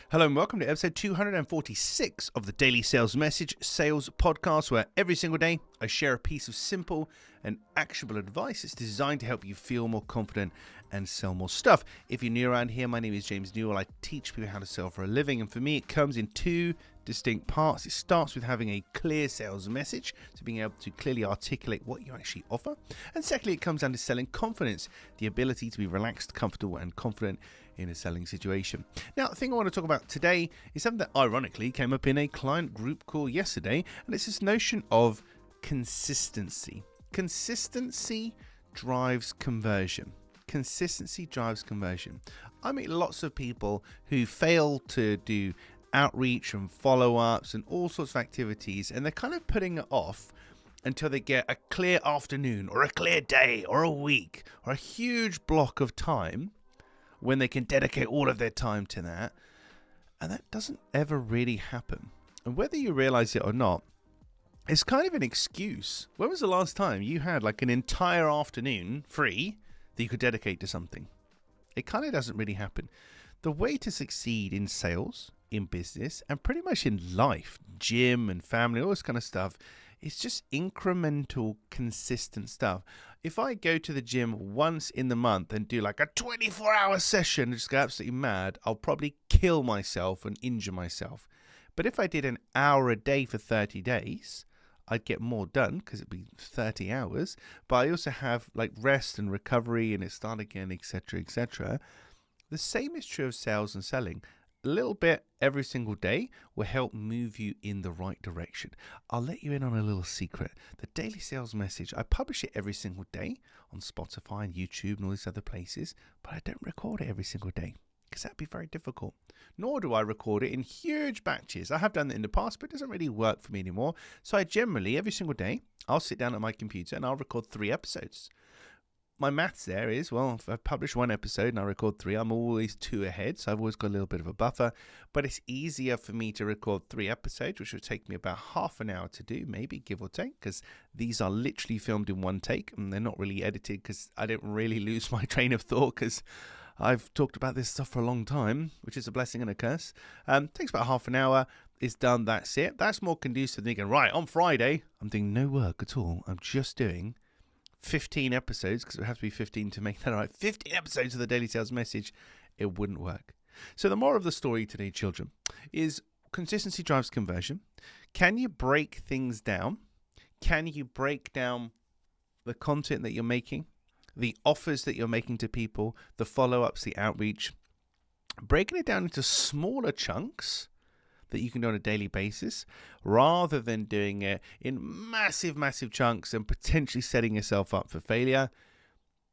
Hello and welcome to episode 246 of the Daily Sales Message Sales Podcast, where every single day I share a piece of simple and actionable advice. It's designed to help you feel more confident and sell more stuff. If you're new around here, my name is James Newell. I teach people how to sell for a living, and for me it comes in two distinct parts. It starts with having a clear sales message, so being able to clearly articulate what you actually offer. And secondly, it comes down to selling confidence, the ability to be relaxed, comfortable and confident in a selling situation. Now, the thing I want to talk about today is something that ironically came up in a client group call yesterday, and it's this notion of consistency. Consistency drives conversion. Consistency drives conversion. I meet lots of people who fail to do outreach and follow-ups and all sorts of activities, and they're kind of putting it off until they get a clear afternoon or a clear day or a week or a huge block of time when they can dedicate all of their time to that. And that doesn't ever really happen. And whether you realize it or not, it's kind of an excuse. When was the last time you had like an entire afternoon free that you could dedicate to something? It kind of doesn't really happen. The way to succeed in sales, in business, and pretty much in life, gym and family, all this kind of stuff, is just incremental, consistent stuff. If I go to the gym once in the month and do like a 24-hour session and just go absolutely mad, I'll probably kill myself and injure myself. But if I did an hour a day for 30 days, I'd get more done because it'd be 30 hours. But I also have like rest and recovery and it start again, etc., etc. The same is true of sales and selling. A little bit every single day will help move you in the right direction. I'll let you in on a little secret. The Daily Sales Message, I publish it every single day on Spotify and YouTube and all these other places, but I don't record it every single day because that'd be very difficult. Nor do I record it in huge batches. I have done that in the past, but it doesn't really work for me anymore. So I generally, every single day, I'll sit down at my computer and I'll record 3 episodes. My maths there is, well, if I publish 1 episode and I record 3, I'm always 2 ahead, so I've always got a little bit of a buffer. But it's easier for me to record 3 episodes, which will take me about half an hour to do, maybe, give or take, because these are literally filmed in 1 take, and they're not really edited because I don't really lose my train of thought, because I've talked about this stuff for a long time, which is a blessing and a curse. Takes about half an hour. It's done, that's it. That's more conducive than thinking, right, on Friday, I'm doing no work at all. I'm just doing 15 episodes, because it would have to be 15 to make that right. 15 episodes of the Daily Sales Message, it wouldn't work. So the moral of the story today, children, is consistency drives conversion. Can you break things down? Can you break down the content that you're making, the offers that you're making to people, the follow-ups, the outreach, breaking it down into smaller chunks that you can do on a daily basis, rather than doing it in massive chunks and potentially setting yourself up for failure?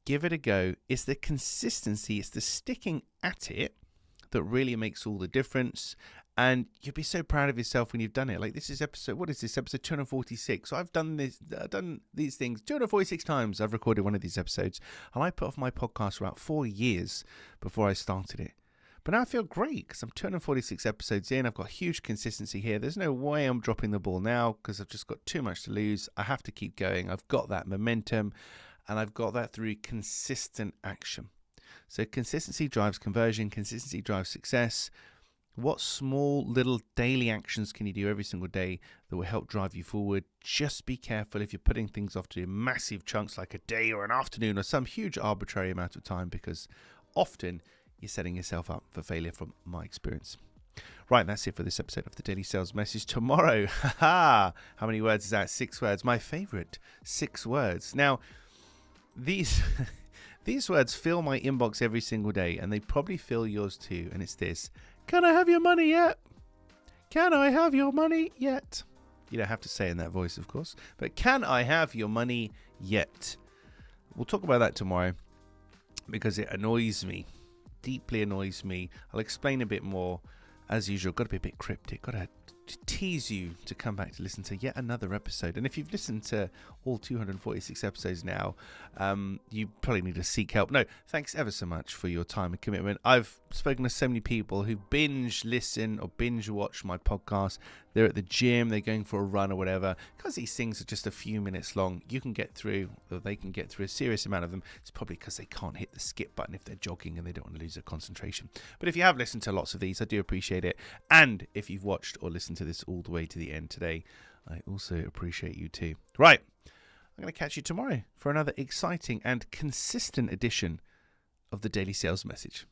Give it a go. It's the consistency, it's the sticking at it that really makes all the difference. And you'll be so proud of yourself when you've done it. Like, this is episode 246. So I've done these things 246 times. I've recorded one of these episodes, and I put off my podcast for about 4 years before I started it. But now I feel great because I'm 246 episodes in. I've got huge consistency here. There's no way I'm dropping the ball now because I've just got too much to lose. I have to keep going. I've got that momentum, and I've got that through consistent action. So consistency drives conversion. Consistency drives success. What small little daily actions can you do every single day that will help drive you forward? Just be careful if you're putting things off to do massive chunks like a day or an afternoon or some huge arbitrary amount of time, because often you're setting yourself up for failure from my experience. Right, that's it for this episode of the Daily Sales Message. Tomorrow, how many words is that? 6 words. My favorite, 6 words. Now, these words fill my inbox every single day, and they probably fill yours too. And it's this: can I have your money yet? Can I have your money yet? You don't have to say in that voice, of course, but can I have your money yet? We'll talk about that tomorrow because it annoys me. Deeply annoys me. I'll explain a bit more as usual. Got to be a bit cryptic. Got to tease you to come back to listen to yet another episode. And if you've listened to all 246 episodes now, you probably need to seek help. No, thanks ever so much for your time and commitment. I've spoken to so many people who binge listen or binge watch my podcast. They're at the gym, they're going for a run or whatever. Because these things are just a few minutes long, you can get through, or they can get through a serious amount of them. It's probably because they can't hit the skip button if they're jogging and they don't want to lose their concentration. But if you have listened to lots of these, I do appreciate it. And if you've watched or listened to this all the way to the end today, I also appreciate you too. Right, I'm going to catch you tomorrow for another exciting and consistent edition of the Daily Sales Message.